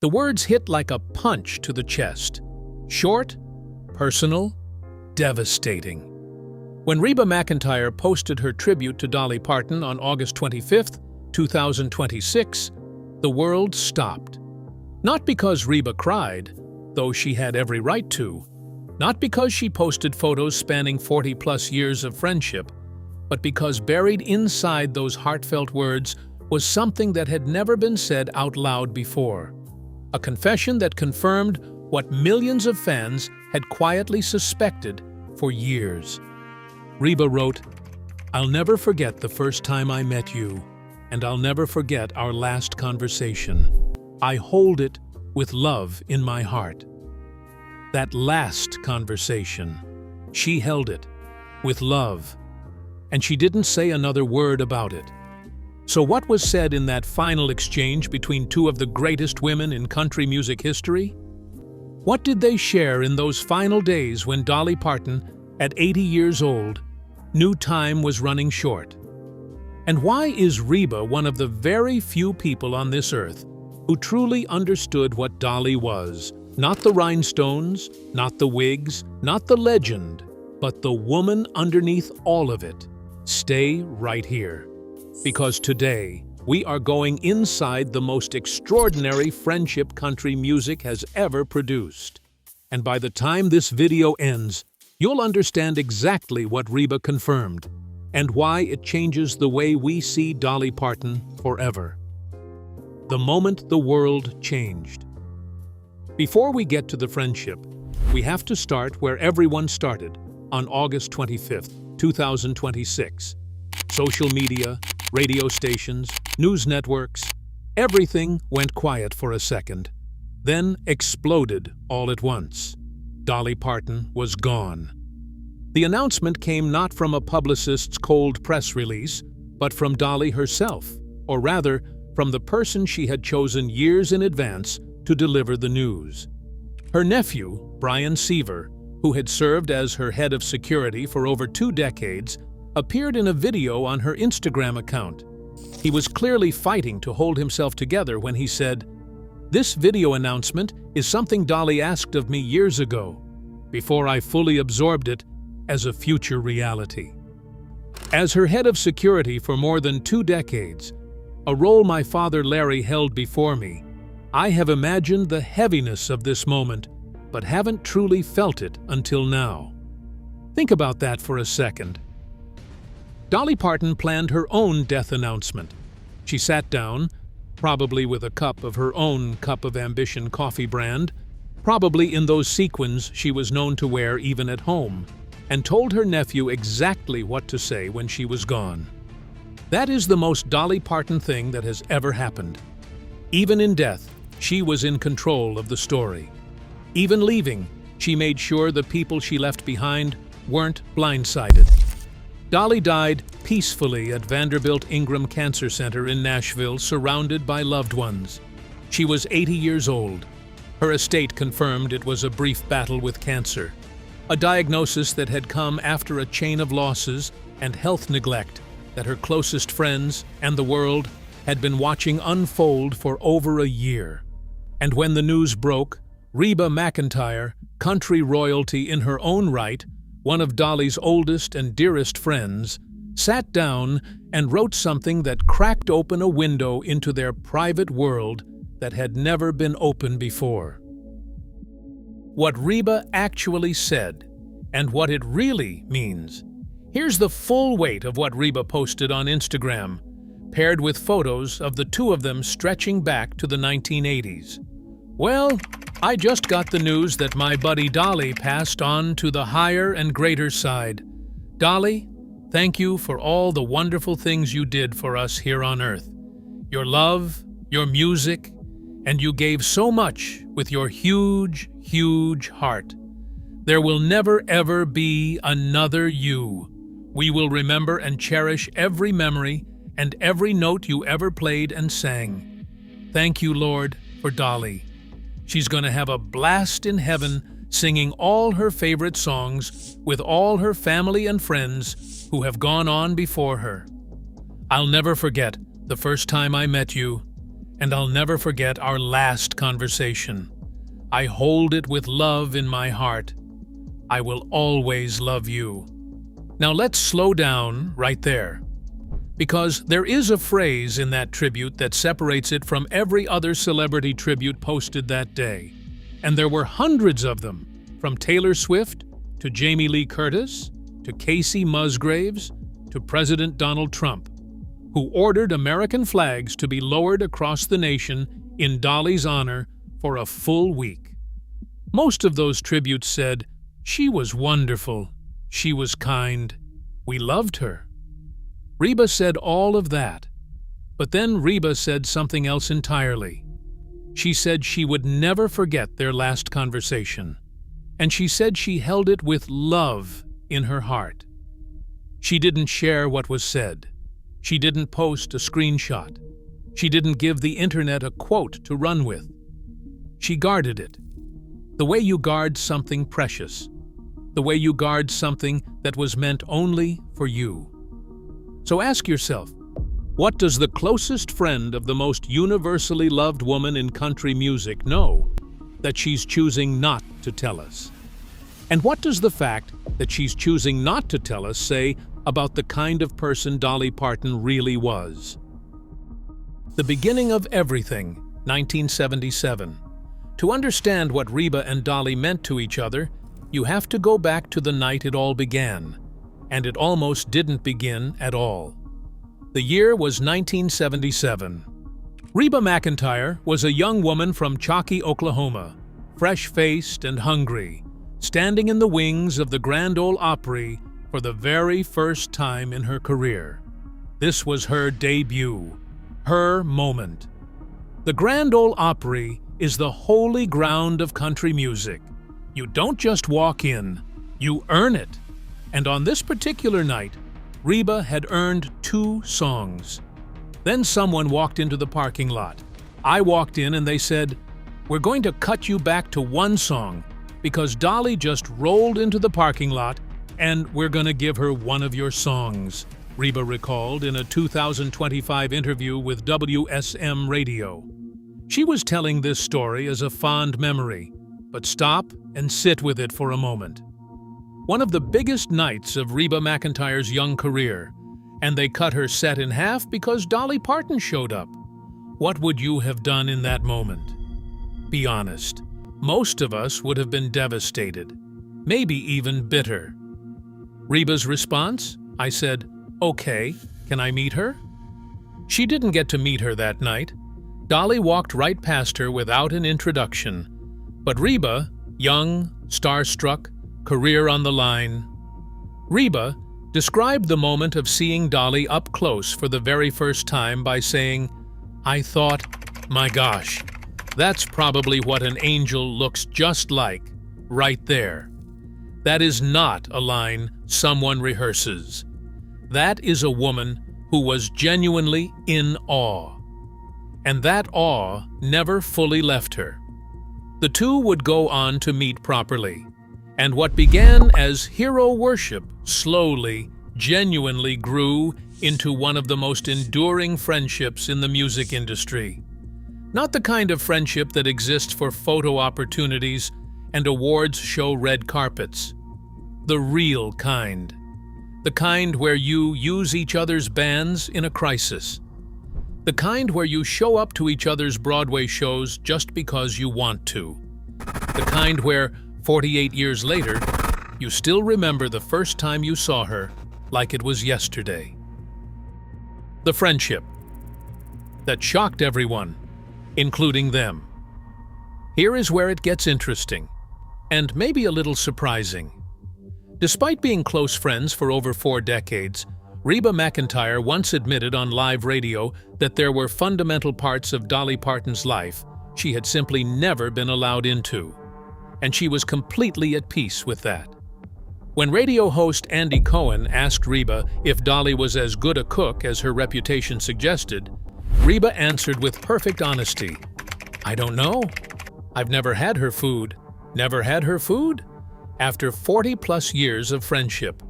The words hit like a punch to the chest. Short, personal, devastating. When Reba McEntire posted her tribute to Dolly Parton on August 25, 2026, the world stopped. Not because Reba cried, though she had every right to. Not because she posted photos spanning 40-plus years of friendship, but because buried inside those heartfelt words was something that had never been said out loud before. A confession that confirmed what millions of fans had quietly suspected for years. Reba wrote, "I'll never forget the first time I met you, and I'll never forget our last conversation. I hold it with love in my heart." That last conversation, she held it with love, and she didn't say another word about it. So what was said in that final exchange between two of the greatest women in country music history? What did they share in those final days when Dolly Parton, at 80 years old, knew time was running short? And why is Reba one of the very few people on this earth who truly understood what Dolly was? Not the rhinestones, not the wigs, not the legend, but the woman underneath all of it. Stay right here, because today we are going inside the most extraordinary friendship country music has ever produced. And by the time this video ends, you'll understand exactly what Reba confirmed and why it changes the way we see Dolly Parton forever. The moment the world changed. Before we get to the friendship, we have to start where everyone started, on August 25th, 2026. Social media, radio stations, news networks, everything went quiet for a second, then exploded all at once. Dolly Parton was gone. The announcement came not from a publicist's cold press release, but from Dolly herself, or rather, from the person she had chosen years in advance to deliver the news. Her nephew, Brian Seaver, who had served as her head of security for over 2 decades, appeared in a video on her Instagram account. He was clearly fighting to hold himself together when he said, "This video announcement is something Dolly asked of me years ago, before I fully absorbed it as a future reality." As her head of security for more than 2 decades, a role my father Larry held before me, I have imagined the heaviness of this moment, but haven't truly felt it until now. Think about that for a second. Dolly Parton planned her own death announcement. She sat down, probably with a cup of her own Cup of Ambition coffee brand, probably in those sequins she was known to wear even at home, and told her nephew exactly what to say when she was gone. That is the most Dolly Parton thing that has ever happened. Even in death, she was in control of the story. Even leaving, she made sure the people she left behind weren't blindsided. Dolly died peacefully at Vanderbilt Ingram Cancer Center in Nashville, surrounded by loved ones. She was 80 years old. Her estate confirmed it was a brief battle with cancer, a diagnosis that had come after a chain of losses and health neglect that her closest friends and the world had been watching unfold for over a year. And when the news broke, Reba McEntire, country royalty in her own right, one of Dolly's oldest and dearest friends, sat down and wrote something that cracked open a window into their private world that had never been open before. What Reba actually said, and what it really means. Here's the full weight of what Reba posted on Instagram, paired with photos of the two of them stretching back to the 1980s. "Well, I just got the news that my buddy Dolly passed on to the higher and greater side. Dolly, thank you for all the wonderful things you did for us here on Earth. Your love, your music, and you gave so much with your huge, huge heart. There will never ever be another you. We will remember and cherish every memory and every note you ever played and sang. Thank you, Lord, for Dolly. She's going to have a blast in heaven singing all her favorite songs with all her family and friends who have gone on before her. I'll never forget the first time I met you, and I'll never forget our last conversation. I hold it with love in my heart. I will always love you." Now let's slow down right there, because there is a phrase in that tribute that separates it from every other celebrity tribute posted that day. And there were hundreds of them, from Taylor Swift to Jamie Lee Curtis to Casey Musgraves to President Donald Trump, who ordered American flags to be lowered across the nation in Dolly's honor for a full week. Most of those tributes said, "She was wonderful. She was kind. We loved her." Reba said all of that, but then Reba said something else entirely. She said she would never forget their last conversation, and she said she held it with love in her heart. She didn't share what was said. She didn't post a screenshot. She didn't give the internet a quote to run with. She guarded it, the way you guard something precious, the way you guard something that was meant only for you. So ask yourself, what does the closest friend of the most universally loved woman in country music know that she's choosing not to tell us? And what does the fact that she's choosing not to tell us say about the kind of person Dolly Parton really was? The beginning of everything, 1977. To understand what Reba and Dolly meant to each other, you have to go back to the night it all began. And it almost didn't begin at all. The year was 1977. Reba McEntire was a young woman from Chalky, Oklahoma, fresh-faced and hungry, standing in the wings of the Grand Ole Opry for the very first time in her career. This was her debut, her moment. The Grand Ole Opry is the holy ground of country music. You don't just walk in, you earn it. And on this particular night, Reba had earned 2 songs. Then someone walked into the parking lot. I walked in and they said, "We're going to cut you back to 1 song because Dolly just rolled into the parking lot and we're going to give her one of your songs," Reba recalled in a 2025 interview with WSM Radio. She was telling this story as a fond memory, but stop and sit with it for a moment. One of the biggest nights of Reba McEntire's young career, and they cut her set in half because Dolly Parton showed up. What would you have done in that moment? Be honest. Most of us would have been devastated, maybe even bitter. Reba's response? I said, "Okay, can I meet her?" She didn't get to meet her that night. Dolly walked right past her without an introduction. But Reba, young, starstruck, career on the line. Reba described the moment of seeing Dolly up close for the very first time by saying, "I thought, my gosh, that's probably what an angel looks just like, right there." That is not a line someone rehearses. That is a woman who was genuinely in awe. And that awe never fully left her. The two would go on to meet properly. And what began as hero worship slowly, genuinely grew into one of the most enduring friendships in the music industry. Not the kind of friendship that exists for photo opportunities and awards show red carpets. The real kind. The kind where you use each other's bands in a crisis. The kind where you show up to each other's Broadway shows just because you want to. The kind where 48 years later, you still remember the first time you saw her like it was yesterday. The friendship that shocked everyone, including them. Here is where it gets interesting, and maybe a little surprising. Despite being close friends for over 4 decades, Reba McEntire once admitted on live radio that there were fundamental parts of Dolly Parton's life she had simply never been allowed into. And she was completely at peace with that. When radio host Andy Cohen asked Reba if Dolly was as good a cook as her reputation suggested, Reba answered with perfect honesty, "I don't know. I've never had her food." Never had her food? After 40-plus years of friendship.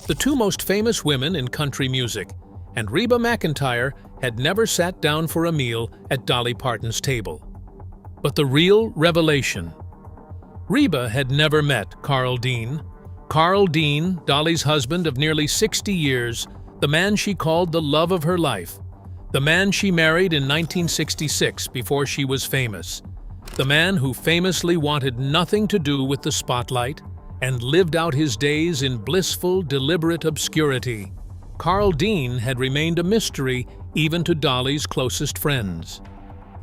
The 2 most famous women in country music, and Reba McEntire had never sat down for a meal at Dolly Parton's table. But the real revelation: Reba had never met Carl Dean. Carl Dean, Dolly's husband of nearly 60 years, the man she called the love of her life, the man she married in 1966 before she was famous, the man who famously wanted nothing to do with the spotlight and lived out his days in blissful, deliberate obscurity. Carl Dean had remained a mystery even to Dolly's closest friends.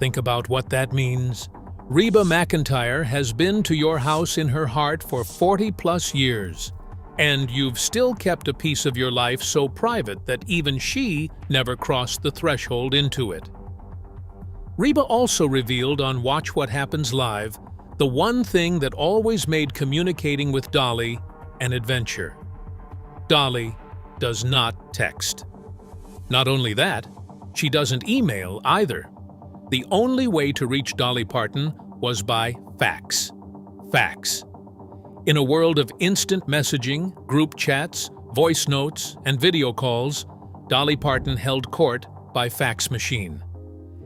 Think about what that means. Reba McEntire has been to your house in her heart for 40-plus years, and you've still kept a piece of your life so private that even she never crossed the threshold into it. Reba also revealed on Watch What Happens Live the one thing that always made communicating with Dolly an adventure. Dolly does not text. Not only that, she doesn't email either. The only way to reach Dolly Parton was by fax. Fax. In a world of instant messaging, group chats, voice notes, and video calls, Dolly Parton held court by fax machine.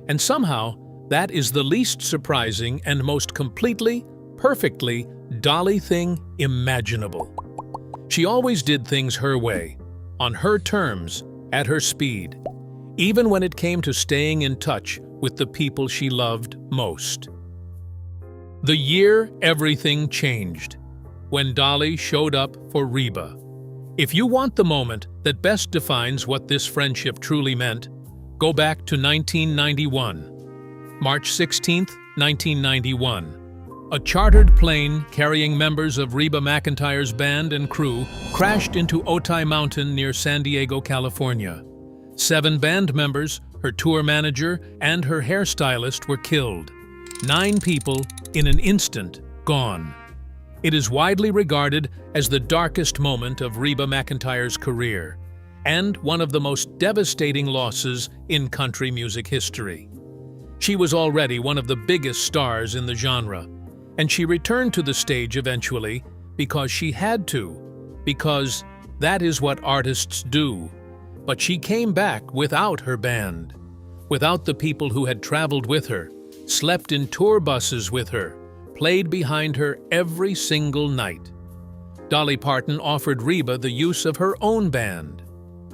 And somehow, that is the least surprising and most completely, perfectly Dolly thing imaginable. She always did things her way, on her terms, at her speed, even when it came to staying in touch with the people she loved most. The year everything changed, when Dolly showed up for Reba. If you want the moment that best defines what this friendship truly meant, go back to 1991. March 16, 1991. A chartered plane carrying members of Reba McEntire's band and crew crashed into Otay Mountain near San Diego, California. 7 band members, her tour manager, and her hairstylist were killed. 9 people, in an instant, gone. It is widely regarded as the darkest moment of Reba McEntire's career, and one of the most devastating losses in country music history. She was already one of the biggest stars in the genre, and she returned to the stage eventually because she had to, because that is what artists do. But she came back without her band, without the people who had traveled with her, slept in tour buses with her, played behind her every single night. Dolly Parton offered Reba the use of her own band.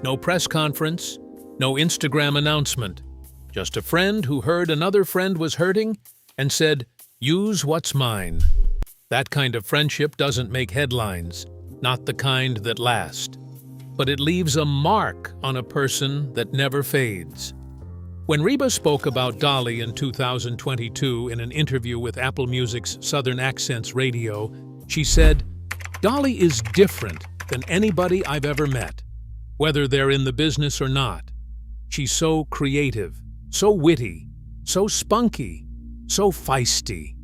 No press conference, no Instagram announcement, just a friend who heard another friend was hurting and said, "Use what's mine." That kind of friendship doesn't make headlines, not the kind that last. But it leaves a mark on a person that never fades. When Reba spoke about Dolly in 2022 in an interview with Apple Music's Southern Accents Radio, she said, "Dolly is different than anybody I've ever met, whether they're in the business or not. She's so creative, so witty, so spunky, so feisty,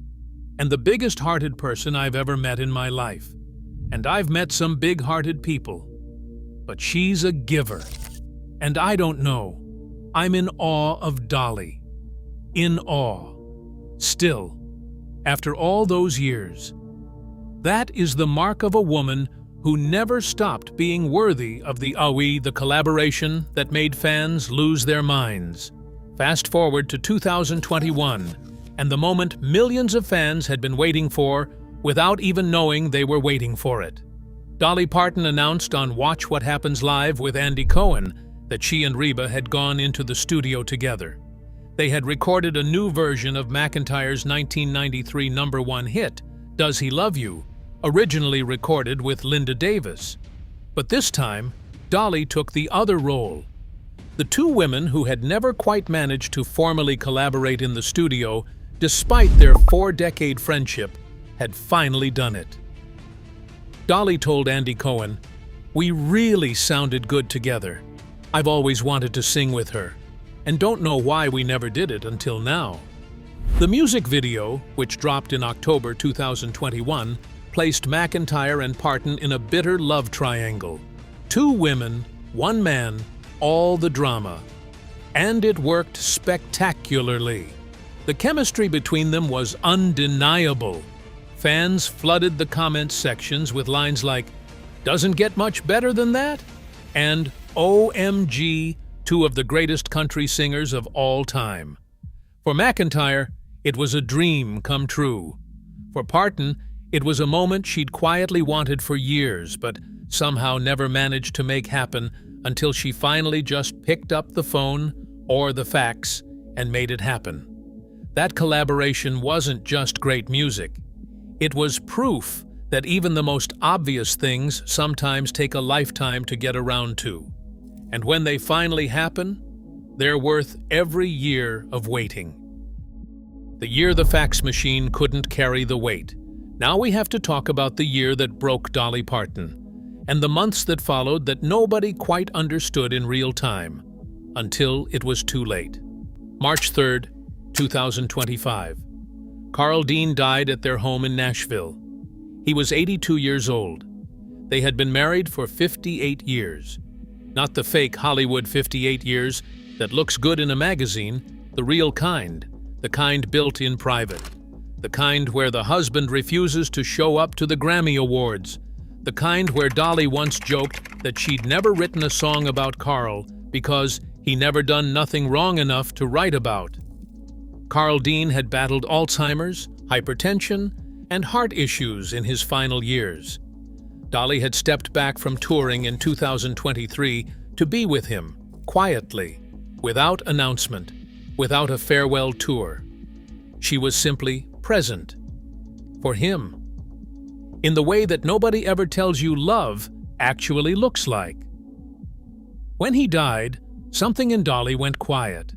and the biggest-hearted person I've ever met in my life. And I've met some big-hearted people. But she's a giver. And I don't know. I'm in awe of Dolly. In awe. Still, after all those years. That is the mark of a woman who never stopped being worthy of the collaboration that made fans lose their minds. Fast forward to 2021, and the moment millions of fans had been waiting for without even knowing they were waiting for it. Dolly Parton announced on Watch What Happens Live with Andy Cohen that she and Reba had gone into the studio together. They had recorded a new version of McEntire's 1993 #1 hit, Does He Love You?, originally recorded with Linda Davis. But this time, Dolly took the other role. The two women who had never quite managed to formally collaborate in the studio, despite their 4-decade friendship, had finally done it. Dolly told Andy Cohen, "We really sounded good together. I've always wanted to sing with her, and don't know why we never did it until now." The music video, which dropped in October 2021, placed McEntire and Parton in a bitter love triangle. 2 women, 1 man, all the drama. And it worked spectacularly. The chemistry between them was undeniable. Fans flooded the comments sections with lines like, "Doesn't get much better than that?" and "OMG, two of the greatest country singers of all time. For McEntire, it was a dream come true. For Parton, it was a moment she'd quietly wanted for years, but somehow never managed to make happen until she finally just picked up the phone or the fax and made it happen. That collaboration wasn't just great music. It was proof that even the most obvious things sometimes take a lifetime to get around to. And when they finally happen, they're worth every year of waiting. The year the fax machine couldn't carry the weight. Now we have to talk about the year that broke Dolly Parton, and the months that followed that nobody quite understood in real time, until it was too late. March 3rd, 2025. Carl Dean died at their home in Nashville. He was 82 years old. They had been married for 58 years. Not the fake Hollywood 58 years that looks good in a magazine, the real kind, the kind built in private, the kind where the husband refuses to show up to the Grammy Awards, the kind where Dolly once joked that she'd never written a song about Carl because he never done nothing wrong enough to write about. Carl Dean had battled Alzheimer's, hypertension, and heart issues in his final years. Dolly had stepped back from touring in 2023 to be with him, quietly, without announcement, without a farewell tour. She was simply present. For him. In the way that nobody ever tells you love actually looks like. When he died, something in Dolly went quiet.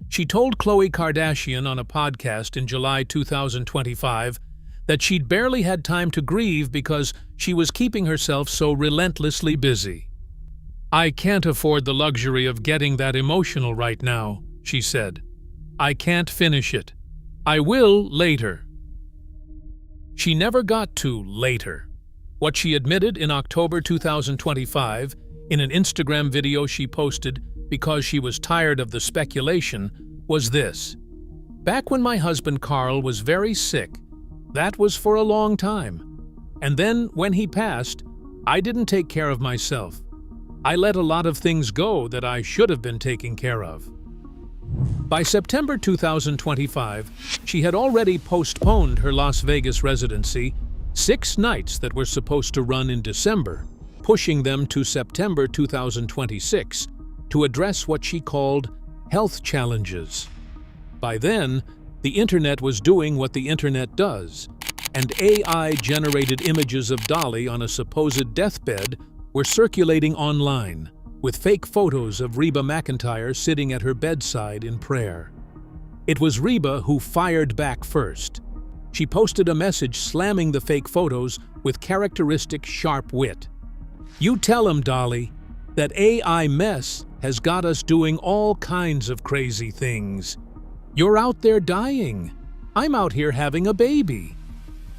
She told Khloe Kardashian on a podcast in July 2025 that she'd barely had time to grieve because she was keeping herself so relentlessly busy. "I can't afford the luxury of getting that emotional right now," she said. "I can't finish it. I will later." She never got to later. What she admitted in October 2025 in an Instagram video she posted because she was tired of the speculation was this: "Back when my husband Carl was very sick, that was for a long time. And then when he passed, I didn't take care of myself. I let a lot of things go that I should have been taking care of." By September 2025, she had already postponed her Las Vegas residency 6 nights that were supposed to run in December, pushing them to September 2026 to address what she called health challenges. By then, the internet was doing what the internet does, and AI-generated images of Dolly on a supposed deathbed were circulating online, with fake photos of Reba McEntire sitting at her bedside in prayer. It was Reba who fired back first. She posted a message slamming the fake photos with characteristic sharp wit. "You tell 'em, Dolly, that AI mess has got us doing all kinds of crazy things. You're out there dying. I'm out here having a baby.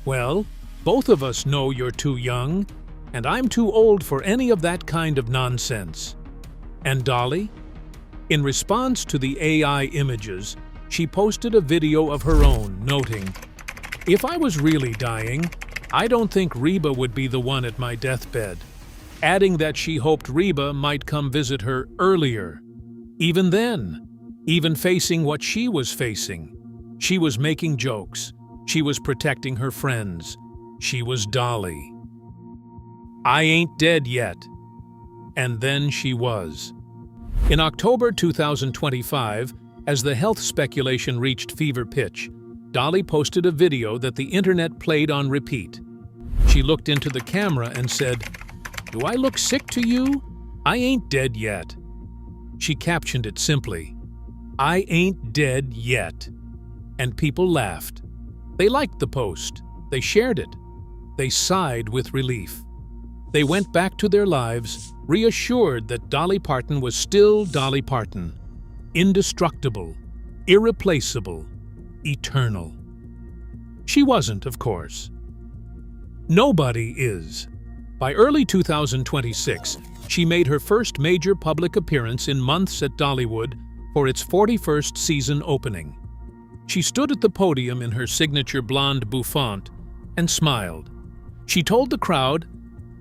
Well, both of us know you're too young, and I'm too old for any of that kind of nonsense." And Dolly? In response to the AI images, she posted a video of her own, noting, "If I was really dying, I don't think Reba would be the one at my deathbed," adding that she hoped Reba might come visit her earlier. Even then, even facing what she was facing, she was making jokes, she was protecting her friends, she was Dolly. "I ain't dead yet." And then she was. In October 2025, as the health speculation reached fever pitch, Dolly posted a video that the internet played on repeat. She looked into the camera and said, "Do I look sick to you? I ain't dead yet." She captioned it simply, "I ain't dead yet." And people laughed. They liked the post. They shared it. They sighed with relief. They went back to their lives, reassured that Dolly Parton was still Dolly Parton. Indestructible, irreplaceable, eternal. She wasn't, of course. Nobody is. By early 2026, she made her first major public appearance in months at Dollywood for its 41st season opening. She stood at the podium in her signature blonde bouffant and smiled. She told the crowd,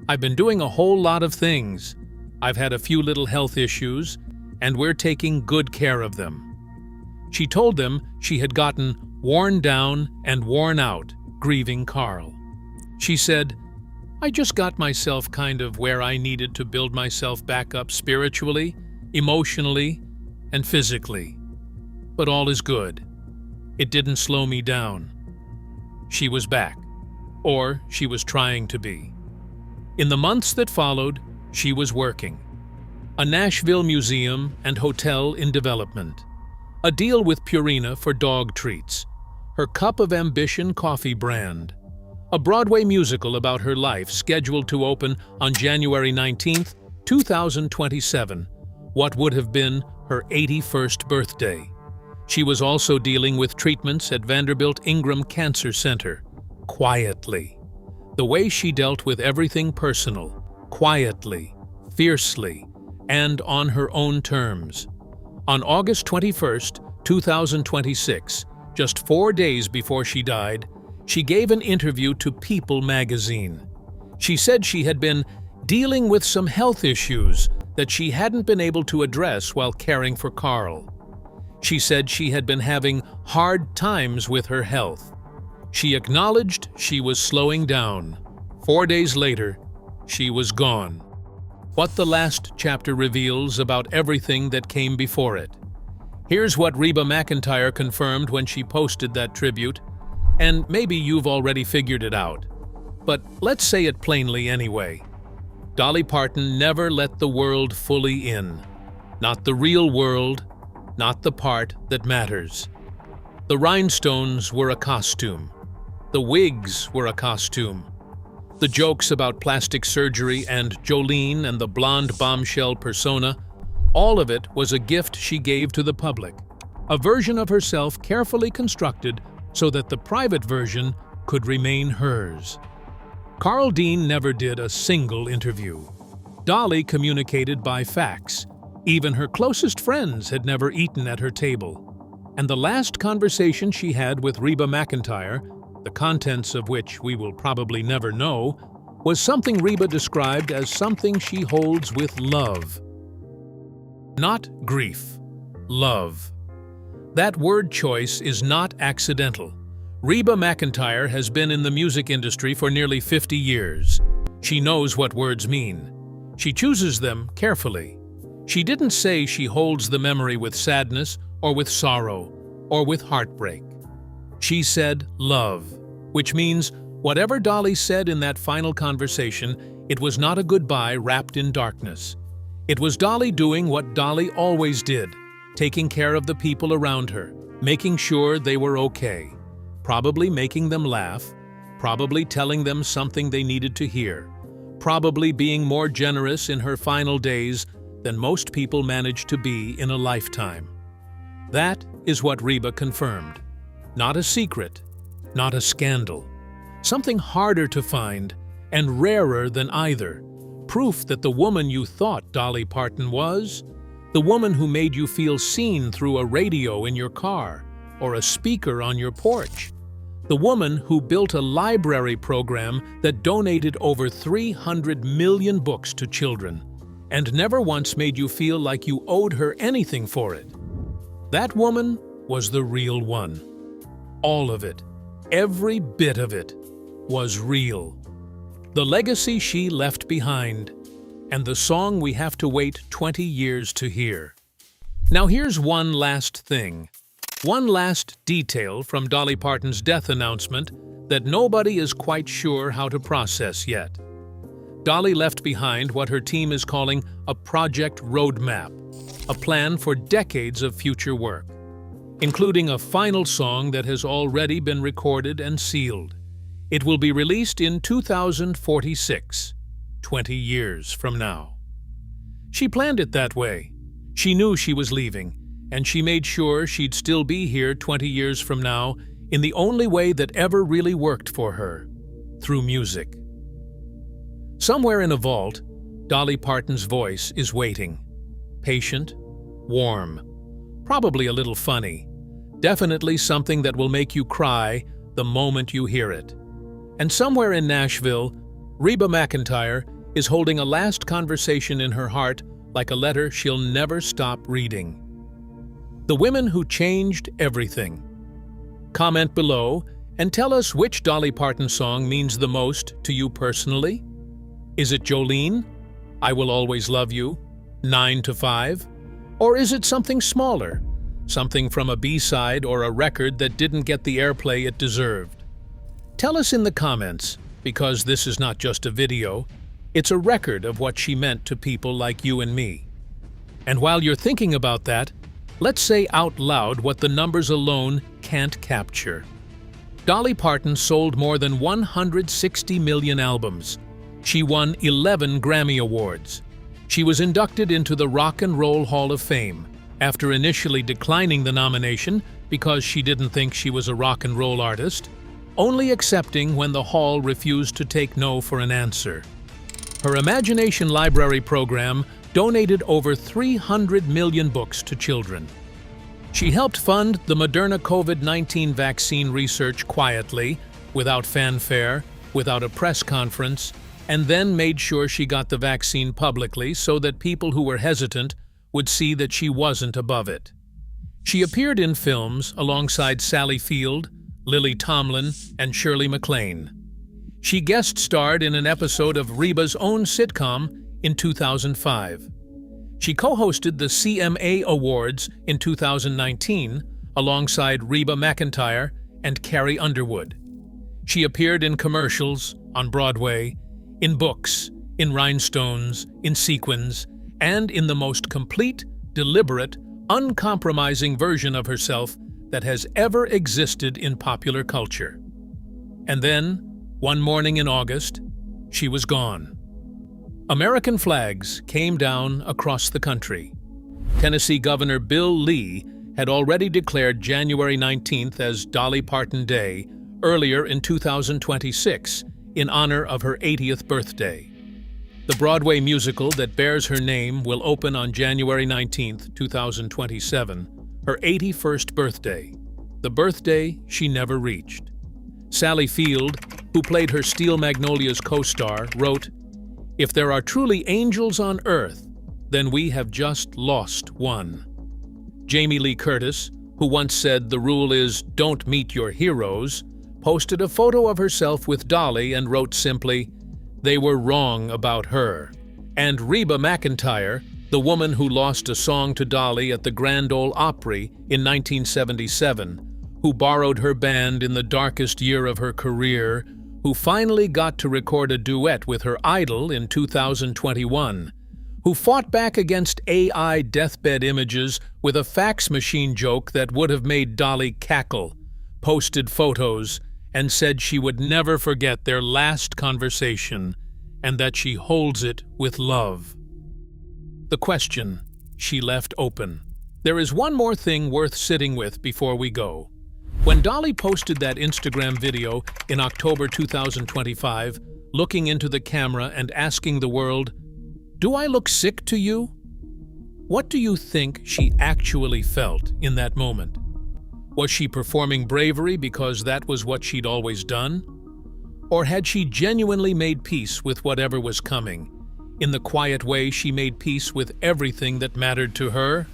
"I've been doing a whole lot of things. I've had a few little health issues, and we're taking good care of them." She told them she had gotten worn down and worn out grieving Carl. She said, "I just got myself kind of where I needed to build myself back up spiritually, emotionally, and physically. But all is good. It didn't slow me down." She was back, or she was trying to be. In the months that followed, she was working. A Nashville museum and hotel in development. A deal with Purina for dog treats. Her Cup of Ambition coffee brand. A Broadway musical about her life scheduled to open on January 19th, 2027, what would have been her 81st birthday. She was also dealing with treatments at Vanderbilt Ingram Cancer Center, quietly. The way she dealt with everything personal, quietly, fiercely, and on her own terms. On August 21st, 2026, just 4 days before she died, she gave an interview to People magazine. She said she had been dealing with some health issues that she hadn't been able to address while caring for Carl. She said she had been having hard times with her health. She acknowledged she was slowing down. 4 days later, she was gone. What the last chapter reveals about everything that came before it. Here's what Reba McEntire confirmed when she posted that tribute, and maybe you've already figured it out. But let's say it plainly anyway. Dolly Parton never let the world fully in. Not the real world, not the part that matters. The rhinestones were a costume. The wigs were a costume. The jokes about plastic surgery and Jolene and the blonde bombshell persona, all of it was a gift she gave to the public. A version of herself carefully constructed so that the private version could remain hers. Carl Dean never did a single interview. Dolly communicated by fax. Even her closest friends had never eaten at her table. And the last conversation she had with Reba McEntire, the contents of which we will probably never know, was something Reba described as something she holds with love. Not grief, love. That word choice is not accidental. Reba McEntire has been in the music industry for nearly 50 years. She knows what words mean. She chooses them carefully. She didn't say she holds the memory with sadness or with sorrow or with heartbreak. She said love, which means whatever Dolly said in that final conversation, it was not a goodbye wrapped in darkness. It was Dolly doing what Dolly always did, taking care of the people around her, making sure they were okay, probably making them laugh, probably telling them something they needed to hear, probably being more generous in her final days than most people manage to be in a lifetime. That is what Reba confirmed. Not a secret, not a scandal. Something harder to find and rarer than either. Proof that the woman you thought Dolly Parton was, the woman who made you feel seen through a radio in your car or a speaker on your porch, the woman who built a library program that donated over 300 million books to children and never once made you feel like you owed her anything for it. That woman was the real one. All of it, every bit of it, was real. The legacy she left behind, and the song we have to wait 20 years to hear. Now here's one last thing. One last detail from Dolly Parton's death announcement that nobody is quite sure how to process yet. Dolly left behind what her team is calling a project roadmap, a plan for decades of future work, including a final song that has already been recorded and sealed. It will be released in 2046, 20 years from now. She planned it that way. She knew she was leaving, and she made sure she'd still be here 20 years from now in the only way that ever really worked for her, through music. Somewhere in a vault, Dolly Parton's voice is waiting. Patient, warm, probably a little funny, definitely something that will make you cry the moment you hear it. And somewhere in Nashville, Reba McEntire is holding a last conversation in her heart like a letter she'll never stop reading. The women who changed everything. Comment below and tell us which Dolly Parton song means the most to you personally. Is it Jolene, I Will Always Love You, 9 to 5? Or is it something smaller, something from a B-side or a record that didn't get the airplay it deserved? Tell us in the comments, because this is not just a video, it's a record of what she meant to people like you and me. And while you're thinking about that, let's say out loud what the numbers alone can't capture. Dolly Parton sold more than 160 million albums. She won 11 Grammy Awards. She was inducted into the Rock and Roll Hall of Fame after initially declining the nomination because she didn't think she was a rock and roll artist, only accepting when the hall refused to take no for an answer. Her Imagination Library program donated over 300 million books to children. She helped fund the Moderna COVID-19 vaccine research quietly, without fanfare, without a press conference, and then made sure she got the vaccine publicly so that people who were hesitant would see that she wasn't above it. She appeared in films alongside Sally Field, Lily Tomlin, and Shirley MacLaine. She guest-starred in an episode of Reba's own sitcom in 2005. She co-hosted the CMA Awards in 2019 alongside Reba McEntire and Carrie Underwood. She appeared in commercials, on Broadway, in books, in rhinestones, in sequins, and in the most complete, deliberate, uncompromising version of herself that has ever existed in popular culture. And then, one morning in August, she was gone. American flags came down across the country. Tennessee Governor Bill Lee had already declared January 19th as Dolly Parton Day earlier in 2026 in honor of her 80th birthday. The Broadway musical that bears her name will open on January 19th, 2027, her 81st birthday, the birthday she never reached. Sally Field, who played her Steel Magnolias co-star, wrote, "If there are truly angels on earth, then we have just lost one." Jamie Lee Curtis, who once said the rule is don't meet your heroes, posted a photo of herself with Dolly and wrote simply, "They were wrong about her." And Reba McEntire, the woman who lost a song to Dolly at the Grand Ole Opry in 1977, who borrowed her band in the darkest year of her career, who finally got to record a duet with her idol in 2021, who fought back against AI deathbed images with a fax machine joke that would have made Dolly cackle, posted photos, and said she would never forget their last conversation and that she holds it with love. The question she left open. There is one more thing worth sitting with before we go. When Dolly posted that Instagram video in October 2025, looking into the camera and asking the world, "Do I look sick to you?" What do you think she actually felt in that moment? Was she performing bravery because that was what she'd always done? Or had she genuinely made peace with whatever was coming? In the quiet way she made peace with everything that mattered to her?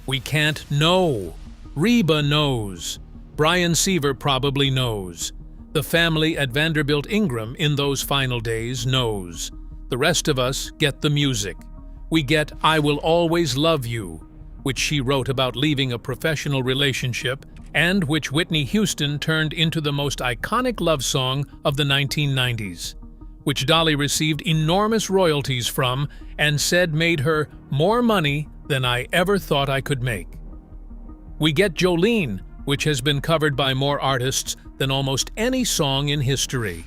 We can't know. Reba knows. Brian Seaver probably knows. The family at Vanderbilt Ingram in those final days knows. The rest of us get the music. We get I Will Always Love You, which she wrote about leaving a professional relationship and which Whitney Houston turned into the most iconic love song of the 1990s, which Dolly received enormous royalties from and said made her more money than I ever thought I could make. We get Jolene, which has been covered by more artists than almost any song in history.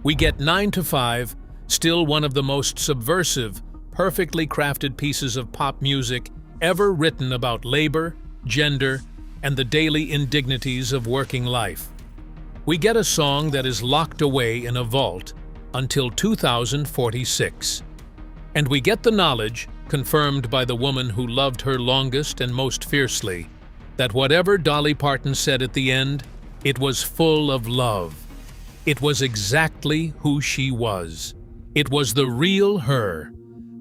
We get 9 to 5, still one of the most subversive, perfectly crafted pieces of pop music ever written about labor, gender, and the daily indignities of working life. We get a song that is locked away in a vault until 2046. And we get the knowledge, confirmed by the woman who loved her longest and most fiercely, that whatever Dolly Parton said at the end, it was full of love. It was exactly who she was. It was the real her.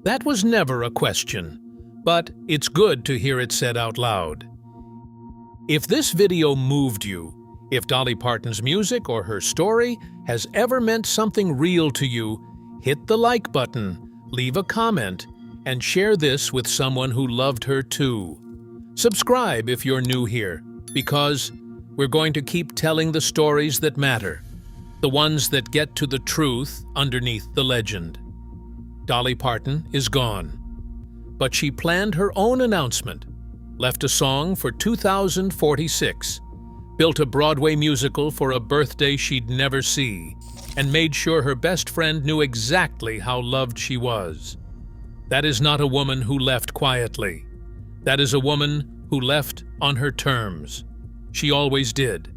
That was never a question, but it's good to hear it said out loud. If this video moved you, if Dolly Parton's music or her story has ever meant something real to you, hit the like button, leave a comment, and share this with someone who loved her too. Subscribe if you're new here, because we're going to keep telling the stories that matter, the ones that get to the truth underneath the legend. Dolly Parton is gone, but she planned her own announcement, left a song for 2046, built a Broadway musical for a birthday she'd never see, and made sure her best friend knew exactly how loved she was. That is not a woman who left quietly. That is a woman who left on her terms. She always did.